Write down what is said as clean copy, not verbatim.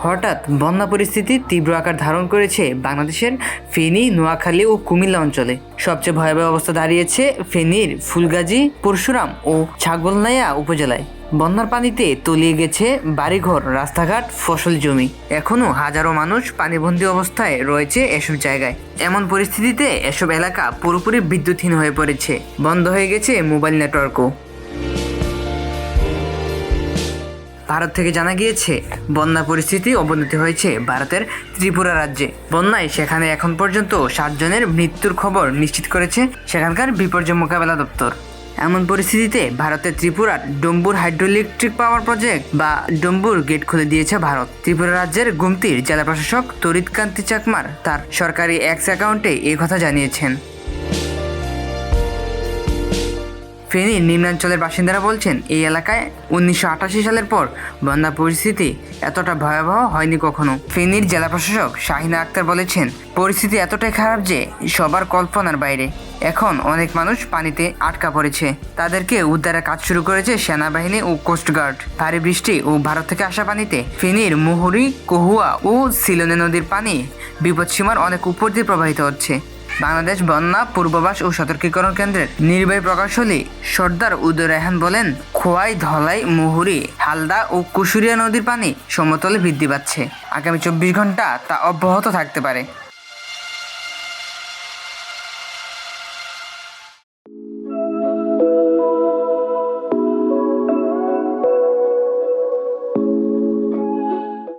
হঠাৎ বন্যা পরিস্থিতি তীব্র আকার ধারণ করেছে বাংলাদেশের ফেনী, নোয়াখালী ও কুমিল্লা অঞ্চলে। সবচেয়ে ভয়াবহ অবস্থা দাঁড়িয়েছে ফেনীর ফুলগাজী, পরশুরাম ও ছাগলনাইয়া উপজেলায়। বন্যার পানিতে তলিয়ে গেছে বাড়িঘর, রাস্তাঘাট, ফসল জমি। এখনো হাজারো মানুষ পানিবন্দী অবস্থায় রয়েছে এসব জায়গায়। এমন পরিস্থিতিতে এসব এলাকা পুরোপুরি বিদ্যুৎহীন হয়ে পড়েছে। বন্ধ হয়ে গেছে মোবাইল নেটওয়ার্কও। ভারত থেকে জানা গিয়েছে বন্যা পরিস্থিতি অবনতি হয়েছে ভারতের ত্রিপুরা রাজ্যে। বন্যায় সেখানে এখন পর্যন্ত 7 জনের মৃত্যুর খবর নিশ্চিত করেছে সেখানকার বিপর্যয় মোকাবেলা দপ্তর। এমন পরিস্থিতিতে ভারতের ত্রিপুরার ডম্বুর হাইড্রোইলেকট্রিক পাওয়ার প্রজেক্ট বা ডম্বুর গেট খুলে দিয়েছে ভারত। ত্রিপুরা রাজ্যের গুমতির জেলা প্রশাসক তরিৎ কান্তি চাকমার তার সরকারি এক্স অ্যাকাউন্টে এই কথা জানিয়েছেন। ফেনীর নিম্নাঞ্চলের বাসিন্দারা বলছেন, এই এলাকায় 1988 সালের পর বন্যা পরিস্থিতি এতটা ভয়াবহ হয়নি কখনো। ফেনীর জেলা প্রশাসক শাহিনা আক্তার বলেছেন, পরিস্থিতি এতটাই খারাপ যে সবার কল্পনার বাইরে। এখন অনেক মানুষ পানিতে আটকা পড়েছে। তাদেরকে উদ্ধারের কাজ শুরু করেছে সেনাবাহিনী ও কোস্টগার্ড। ভারী বৃষ্টি ও ভারত থেকে আসা পানিতে ফেনীর মুহুরী, কহুয়া ও সিলোনে নদীর পানি বিপদসীমার অনেক উপর দিয়ে প্রবাহিত হচ্ছে। বাংলাদেশ বন্যা পূর্বাভাস ও সতর্কীকরণ কেন্দ্রের নির্বাহী প্রকৌশলী সর্দার উদয় রায়হান বলেন, খোয়াই, ধলাই, মুহুরী, হালদা ও কুশুরিয়া নদীর পানি সমতলে বৃদ্ধি পাচ্ছে। আগামী 24 ঘন্টা তা অব্যাহত থাকতে পারে।